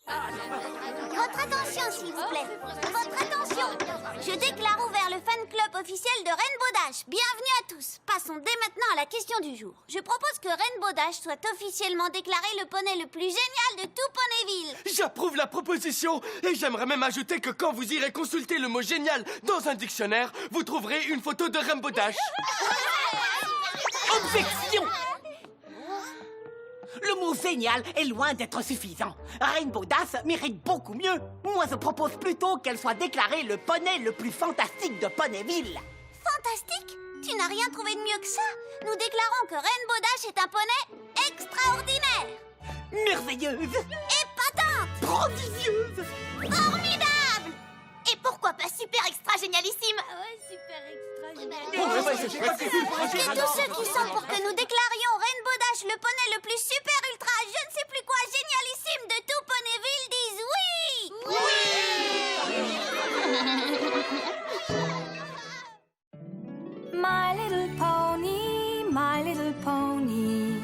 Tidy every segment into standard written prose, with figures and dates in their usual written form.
Votre attention, s'il vous plaît. Votre attention. Je déclare ouvert le fan club officiel de Rainbow Dash. Bienvenue à tous. Passons dès maintenant à la question du jour. Je propose que Rainbow Dash soit officiellement déclaré le poney le plus génial de tout Ponyville. J'approuve la proposition et j'aimerais même ajouter que quand vous irez consulter le mot génial dans un dictionnaire, vous trouverez une photo de Rainbow Dash. Objection! Le mot génial est loin d'être suffisant. Rainbow Dash mérite beaucoup mieux. Moi, je propose plutôt qu'elle soit déclarée le poney le plus fantastique de Ponyville. Fantastique? Tu n'as rien trouvé de mieux que ça? Nous déclarons que Rainbow Dash est un poney extraordinaire. Merveilleuse! Épatante. Prodigieuse! Formidable. Et pourquoi pas super extra génialissime? Et tous ceux qui sont pour que nous déclarions Rainbow Dash le poney le plus super ultra je ne sais plus quoi génialissime de tout Ponyville disent oui! My little pony, my little pony.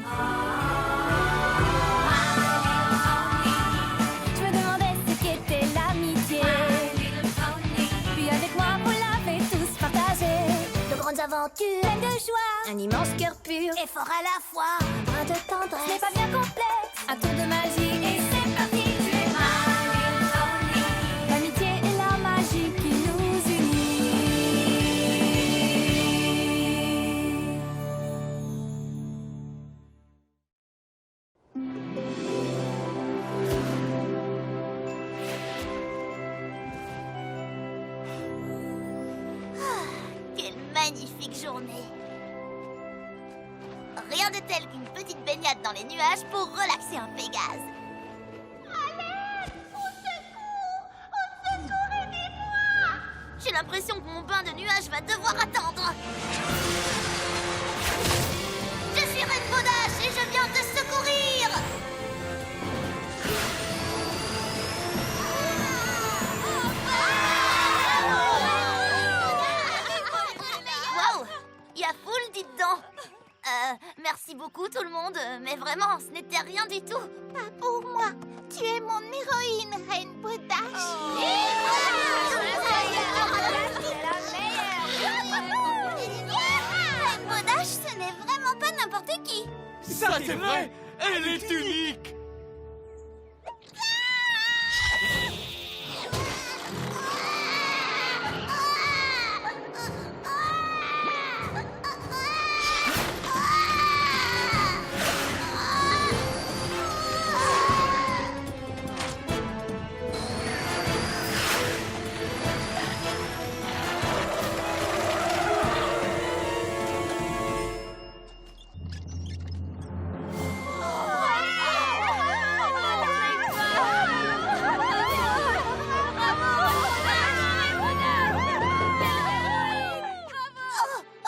Je me demandais ce qu'était l'amitié. Puis avec moi, vous l'avez tous partagé. De grandes aventures, Pleine de joie, un immense cœur pur et fort à la fois, un brin de ce tendresse. n'est pas bien complexe. Un tour de magie et c'est parti. Tu es my little pony. L'amitié et la magie qui nous unit. Quelle magnifique journée! Rien de tel qu'une petite baignade dans les nuages pour relaxer un Pégase. Allez! Au secours! Au secours, aidez-moi! J'ai l'impression que mon bain de nuages va devoir attendre. Je suis Rainbow Dash et je viens te secourir! Waouh! Il y a foule, dites donc! Merci beaucoup tout le monde, mais vraiment, ce n'était rien du tout. Pas pour moi. Tu es mon héroïne, Rainbow Dash. Rainbow Dash, ce n'est vraiment pas n'importe qui. Ça, c'est vrai. Elle est unique.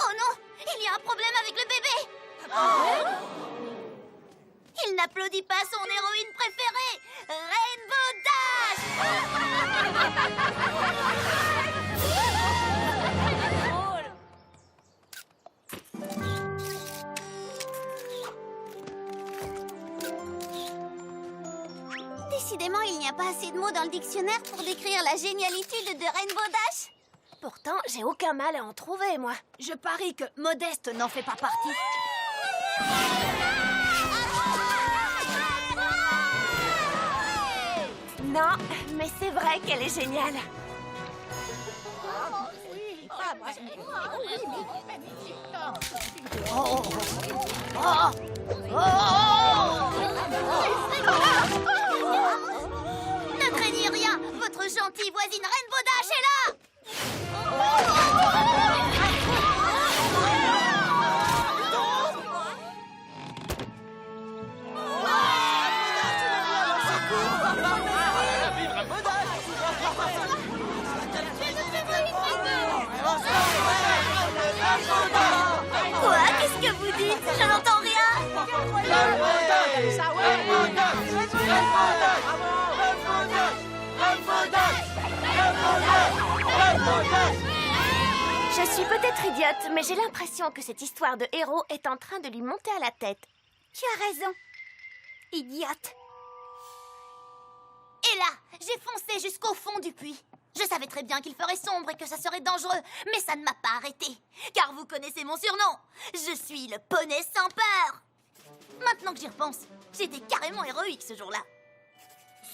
Oh non, il y a un problème avec le bébé. Il n'applaudit pas son héroïne préférée, Rainbow Dash. Décidément, il n'y a pas assez de mots dans le dictionnaire pour décrire la génialitude de Rainbow Dash. Pourtant, j'ai aucun mal à en trouver, moi. Je parie que Modeste n'en fait pas partie. Non, mais c'est vrai qu'elle est géniale. Ne craignez rien, votre gentille voisine Rainbow Dash est là. Quoi? Qu'est-ce que vous dites? Je n'entends rien. Je suis peut-être idiote, mais j'ai l'impression que cette histoire de héros est en train de lui monter à la tête. Tu as raison. Idiote. Et j'ai foncé jusqu'au fond du puits. Je savais très bien qu'il ferait sombre et que ça serait dangereux, mais ça ne m'a pas arrêté. Car vous connaissez mon surnom. Je suis le poney sans peur. Maintenant que j'y repense, j'étais carrément héroïque ce jour-là.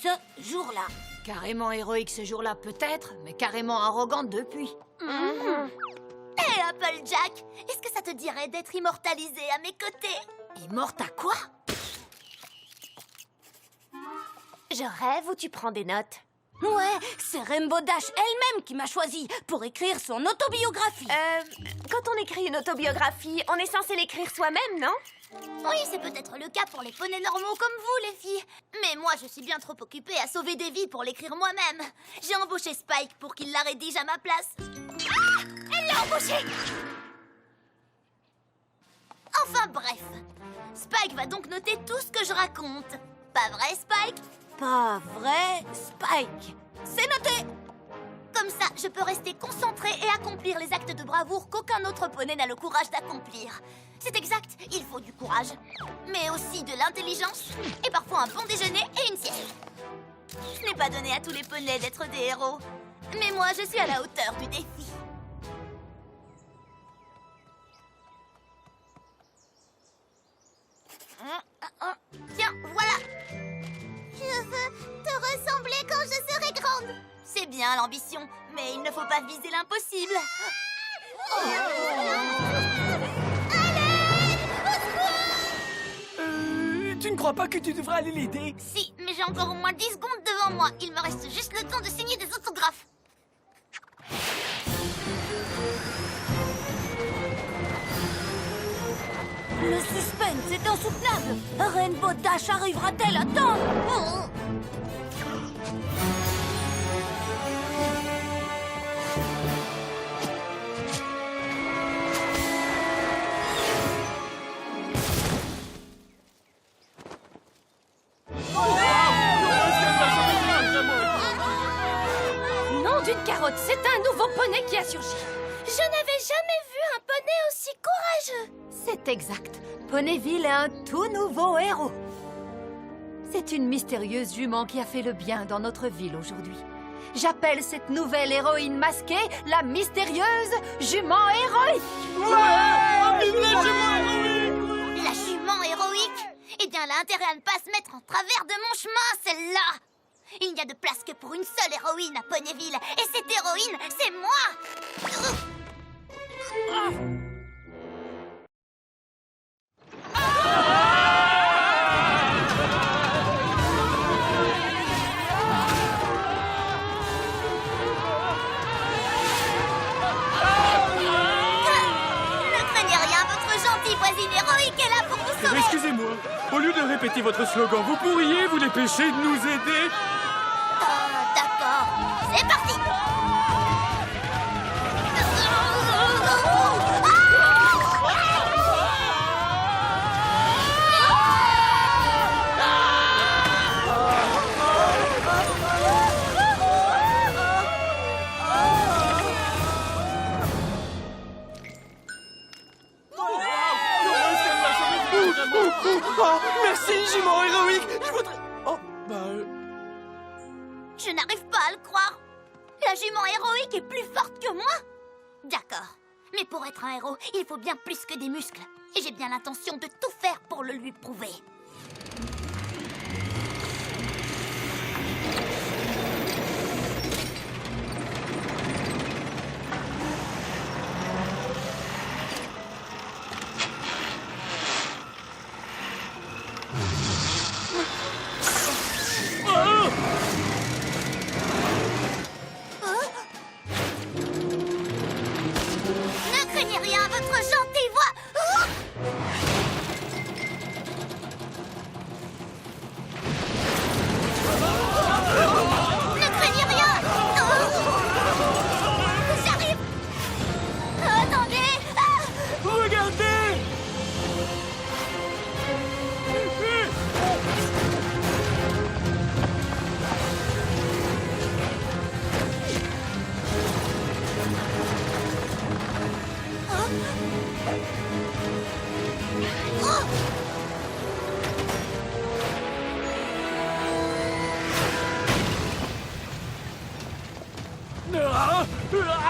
Ce jour-là. Carrément héroïque ce jour-là, peut-être, mais carrément arrogante depuis. Hé, Applejack, est-ce que ça te dirait d'être immortalisé à mes côtés? Et morte à quoi? Je rêve ou tu prends des notes? Ouais, c'est Rainbow Dash elle-même qui m'a choisi pour écrire son autobiographie. Quand on écrit une autobiographie, on est censé l'écrire soi-même, non? Oui, c'est peut-être le cas pour les poneys normaux comme vous, les filles. Mais moi, je suis bien trop occupée à sauver des vies pour l'écrire moi-même. J'ai embauché Spike pour qu'il la rédige à ma place. Ah! Elle l'a embauché! Enfin bref, Spike va donc noter tout ce que je raconte. Pas vrai, Spike? Pas vrai, Spike. C'est noté. Comme ça, je peux rester concentrée et accomplir les actes de bravoure qu'aucun autre poney n'a le courage d'accomplir. C'est exact, il faut du courage, mais aussi de l'intelligence et parfois un bon déjeuner et une sieste. Ce n'est pas donné à tous les poneys d'être des héros, mais moi, je suis à la hauteur du défi. Tiens, voilà. Je veux te ressembler quand je serai grande. C'est bien l'ambition, mais il ne faut pas viser l'impossible. Tu ne crois pas que tu devrais aller l'aider? Si, mais j'ai encore au moins 10 secondes devant moi. Il me reste juste le temps de signer des autographes. Le suspense est insoutenable. Rainbow Dash arrivera-t-elle à temps? Nom d'une carotte, c'est un nouveau poney qui a surgi. Je n'avais jamais vu un poney aussi courageux. C'est exact. Ponyville est un tout nouveau héros. C'est une mystérieuse jument qui a fait le bien dans notre ville aujourd'hui. J'appelle cette nouvelle héroïne masquée la mystérieuse jument héroïque. La jument héroïque? Eh bien, elle a intérêt à ne pas se mettre en travers de mon chemin, celle-là. Il n'y a de place que pour une seule héroïne à Ponyville. Et cette héroïne, c'est moi. Ne craignez rien, votre gentille voisine héroïque est là pour vous sauver. Excusez-moi, au lieu de répéter votre slogan, vous pourriez vous dépêcher de nous aider? D'accord, c'est parti. Oh, merci, jument héroïque. Je voudrais... Oh, Je n'arrive pas à le croire. La jument héroïque est plus forte que moi. D'accord. Mais pour être un héros, il faut bien plus que des muscles. Et j'ai bien l'intention de tout faire pour le lui prouver. Ne craignez rien, votre gentille voix.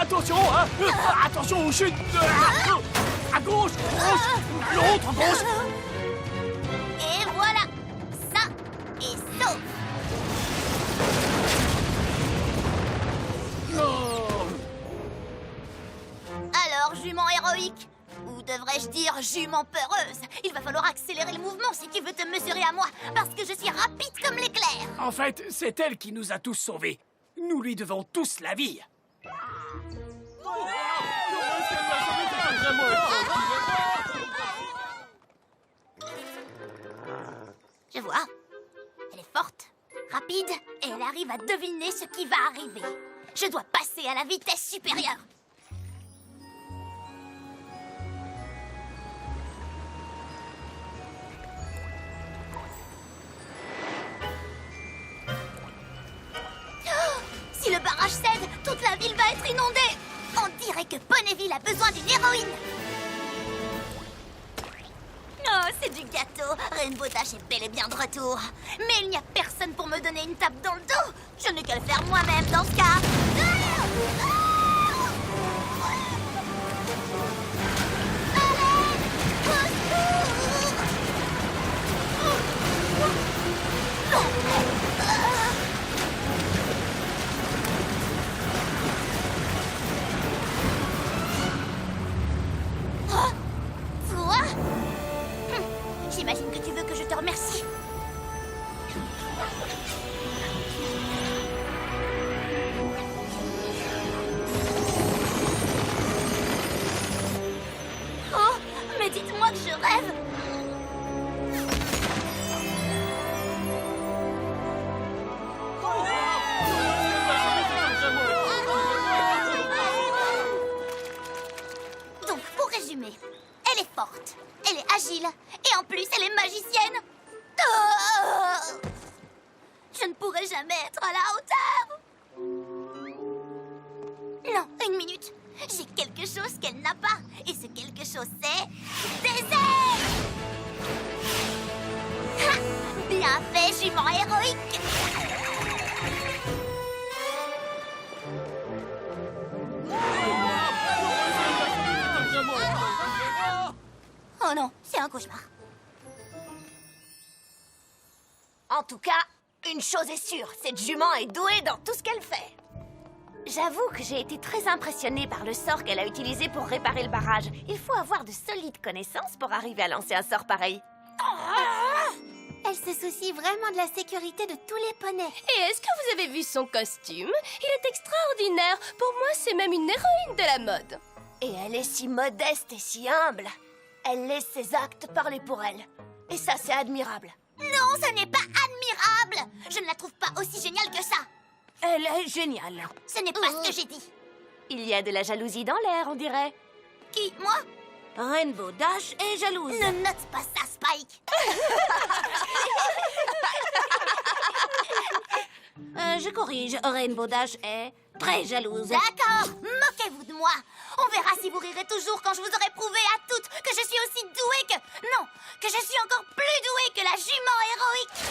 Attention, hein. Attention aux chutes. À gauche, l'autre gauche. Et voilà, ça est sauf. Alors, jument héroïque, ou devrais-je dire jument peureuse, il va falloir accélérer le mouvement si tu veux te mesurer à moi, parce que je suis rapide comme l'éclair. En fait, c'est elle qui nous a tous sauvés. Nous lui devons tous la vie. Je vois. Elle est forte, rapide, et elle arrive à deviner ce qui va arriver. Je dois passer à la vitesse supérieure. Oh, si le barrage cède, toute la ville va être inondée. On dirait que Ponyville a besoin d'une héroïne. Oh, c'est du gâteau. Rainbow Dash est bel et bien de retour. Mais il n'y a personne pour me donner une tape dans le dos. Je n'ai qu'à le faire moi-même dans ce cas. Toi ? J'imagine que tu veux que je te remercie. Oh, mais dites-moi que je rêve. Donc, pour résumer, elle est forte, elle est agile, et en plus, elle est magicienne. Oh, je ne pourrai jamais être à la hauteur. Non, une minute. J'ai quelque chose qu'elle n'a pas, et ce quelque chose, c'est des ailes. Ha! Bien fait, jument héroïque. Oh non, c'est un cauchemar. En tout cas, une chose est sûre, cette jument est douée dans tout ce qu'elle fait. J'avoue que j'ai été très impressionnée par le sort qu'elle a utilisé pour réparer le barrage. Il faut avoir de solides connaissances pour arriver à lancer un sort pareil. Elle se soucie vraiment de la sécurité de tous les poneys. Et est-ce que vous avez vu son costume? Il est extraordinaire. Pour moi, c'est même une héroïne de la mode. Et elle est si modeste et si humble. Elle laisse ses actes parler pour elle. Et ça, c'est admirable. Non, ce n'est pas admirable. Je ne la trouve pas aussi géniale que ça. Elle est géniale. Ce n'est pas ce que j'ai dit. Il y a de la jalousie dans l'air, on dirait. Qui, moi? Rainbow Dash est jalouse. Ne note pas ça, Spike. Je corrige, Rainbow Dash est très jalouse. D'accord, moquez-vous de moi. On verra si vous rirez toujours quand je vous aurai prouvé à toutes que je suis aussi douée que... Non, que je suis encore plus douée que la jument héroïque.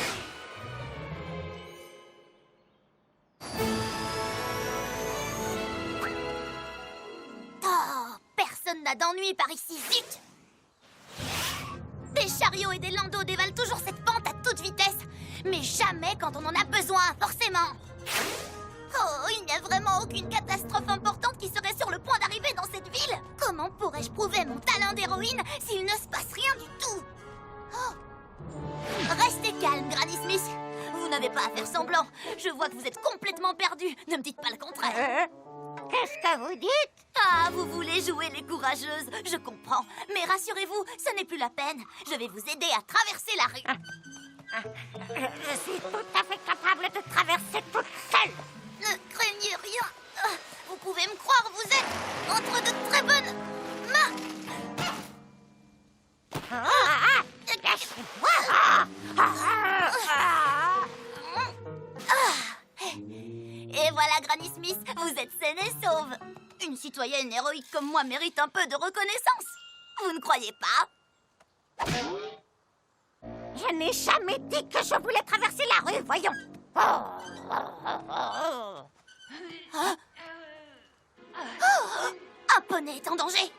Oh, personne n'a d'ennui par ici, zut. Des chariots et des landaux dévalent toujours cette pente à toute vitesse, mais jamais quand on en a besoin, forcément. Oh, il n'y a vraiment aucune catastrophe importante qui serait sur le point d'arriver dans cette ville. Comment pourrais-je prouver mon talent d'héroïne s'il ne se passe rien du tout? Oh. Restez calme, Granny Smith. Vous n'avez pas à faire semblant. Je vois que vous êtes complètement perdu. Ne me dites pas le contraire. Qu'est-ce que vous dites? Ah, vous voulez jouer les courageuses, je comprends. Mais rassurez-vous, ce n'est plus la peine. Je vais vous aider à traverser la rue. Je suis tout à fait capable de traverser toute seule. Ne craignez rien. Vous pouvez me croire, vous êtes entre de très bonnes mains. Et voilà, Granny Smith, vous êtes saine et sauve. Une citoyenne héroïque comme moi mérite un peu de reconnaissance. Vous ne croyez pas? Je n'ai jamais dit que je voulais traverser la rue, voyons. Un poney est en danger.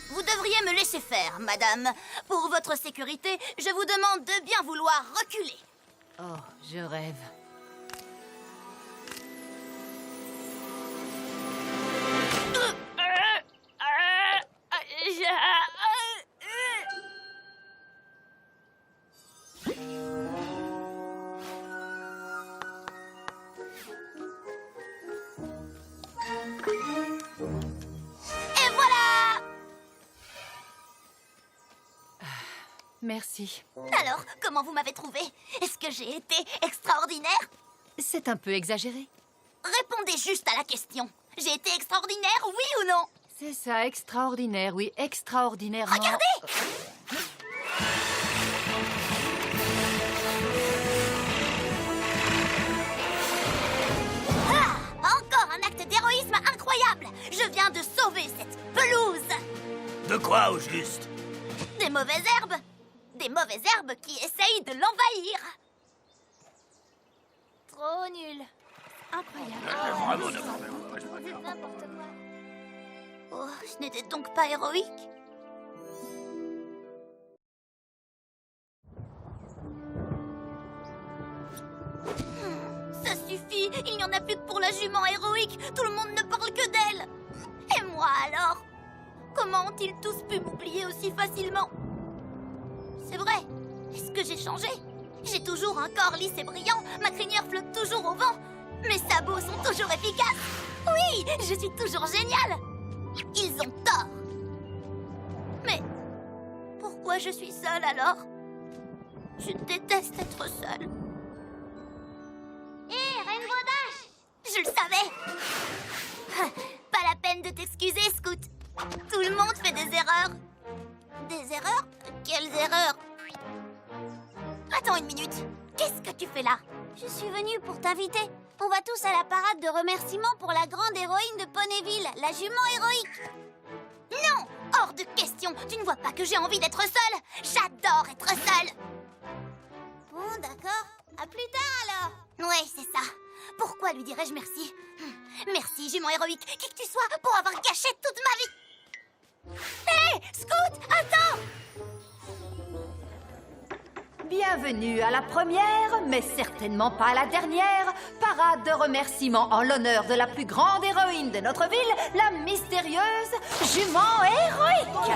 Vous devriez me laisser faire, madame. Pour votre sécurité, je vous demande de bien vouloir reculer. Oh, je rêve. Et voilà! Merci. Alors, comment vous m'avez trouvé? Est-ce que j'ai été extraordinaire? C'est un peu exagéré. Répondez juste à la question. J'ai été extraordinaire, oui ou non? C'est ça, extraordinaire, oui, extraordinairement. Regardez! Ah! Encore un acte d'héroïsme incroyable! Je viens de sauver cette pelouse! De quoi au juste? Des mauvaises herbes! Des mauvaises herbes qui essayent de l'envahir! Trop nul! Incroyable! N'importe quoi! Oh, ce n'était donc pas héroïque? Ça suffit! Il n'y en a plus que pour la jument héroïque! Tout le monde ne parle que d'elle! Et moi alors? Comment ont-ils tous pu m'oublier aussi facilement? C'est vrai! Est-ce que j'ai changé? J'ai toujours un corps lisse et brillant, ma crinière flotte toujours au vent, mes sabots sont toujours efficaces! Oui! Je suis toujours géniale! Ils ont tort! Mais pourquoi je suis seule alors? Je déteste être seule. Hé, Rainbow Dash! Je le savais! Pas la peine de t'excuser, Scout. Tout le monde fait des erreurs. Des erreurs? Quelles erreurs? Attends une minute. Qu'est-ce que tu fais là? Je suis venue pour t'inviter. On va tous à la parade de remerciements pour la grande héroïne de Ponyville, la jument héroïque. Non! Hors de question! Tu ne vois pas que j'ai envie d'être seule? J'adore être seule! Bon, d'accord. À plus tard, alors. Ouais, c'est ça. Pourquoi lui dirais-je merci? Merci, jument héroïque, qui que tu sois, pour avoir gâché toute ma vie. Hé, Scout, attends! Bienvenue à la première, mais certainement pas à la dernière, parade de remerciements en l'honneur de la plus grande héroïne de notre ville, la mystérieuse jument héroïque.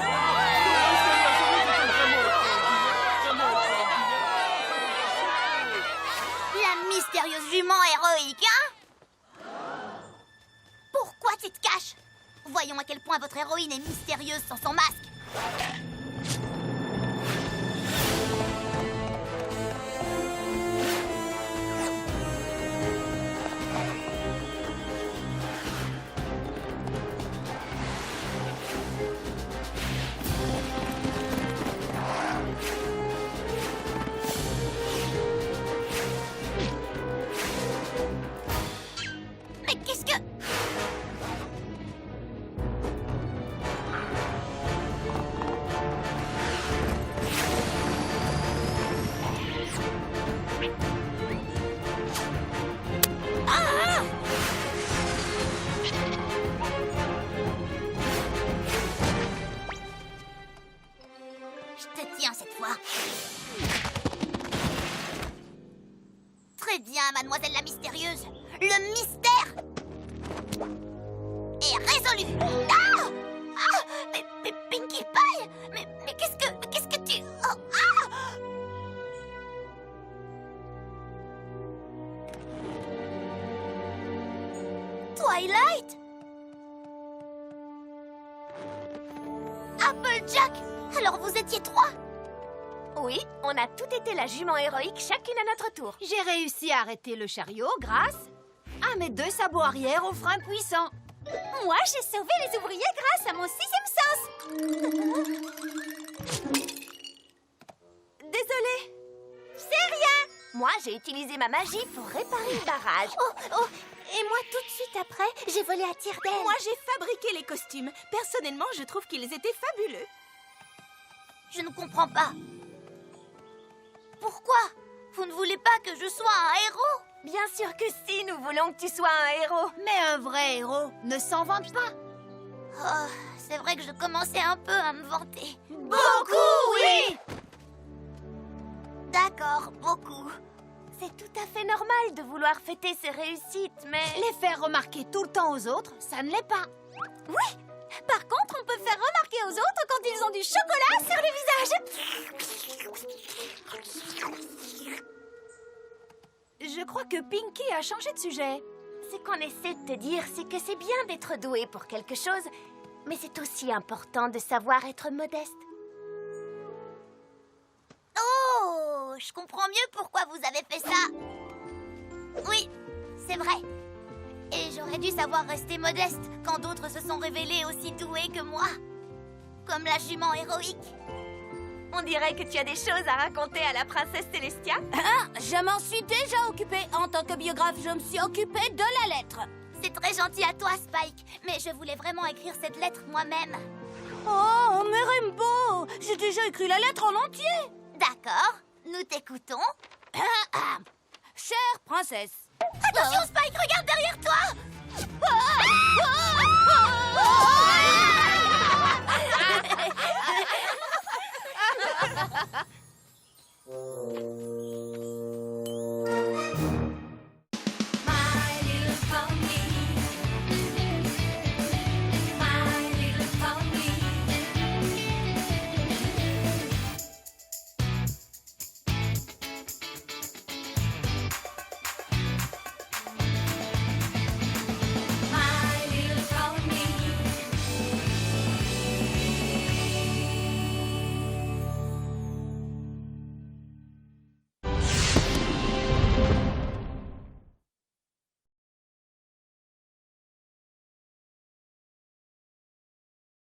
La mystérieuse jument héroïque, hein? Pourquoi tu te caches? Voyons à quel point votre héroïne est mystérieuse sans son masque. Mais qu'est-ce que... Ah! Je te tiens cette fois. Très bien, mademoiselle la mystérieuse. Le mystère est résolu. Ah! Ah! Mais Pinkie Pie! Mais qu'est-ce que tu... Oh, ah! Twilight? Applejack? Alors vous étiez trois? Oui, on a tout été la jument héroïque, chacune à notre tour. J'ai réussi à arrêter le chariot grâce à mes 2 sabots arrière au frein puissant. Moi, j'ai sauvé les ouvriers grâce à mon 6e sens. Désolée. C'est rien. Moi, j'ai utilisé ma magie pour réparer le barrage. Oh, et moi, tout de suite après, j'ai volé à tire-d'aile. Moi, j'ai fabriqué les costumes. Personnellement, je trouve qu'ils étaient fabuleux. Je ne comprends pas. Pourquoi? Vous ne voulez pas que je sois un héros? Bien sûr que si, nous voulons que tu sois un héros. Mais un vrai héros ne s'en vante pas. Oh, c'est vrai que je commençais un peu à me vanter. Beaucoup, oui! D'accord, beaucoup. C'est tout à fait normal de vouloir fêter ses réussites, mais... Les faire remarquer tout le temps aux autres, ça ne l'est pas. Oui. Par contre, on peut faire remarquer aux autres quand ils ont du chocolat sur le visage. Je crois que Pinky a changé de sujet. Ce qu'on essaie de te dire, c'est que c'est bien d'être doué pour quelque chose, mais c'est aussi important de savoir être modeste. Oh, je comprends mieux pourquoi vous avez fait ça. Oui, c'est vrai. Et j'aurais dû savoir rester modeste quand d'autres se sont révélés aussi doués que moi. Comme la jument héroïque. On dirait que tu as des choses à raconter à la princesse Célestia. Je m'en suis déjà occupée. En tant que biographe, je me suis occupée de la lettre. C'est très gentil à toi, Spike. Mais je voulais vraiment écrire cette lettre moi-même. Oh, mais Rainbow, j'ai déjà écrit la lettre en entier. D'accord, nous t'écoutons. Chère princesse. Attention, Spike, regarde derrière toi.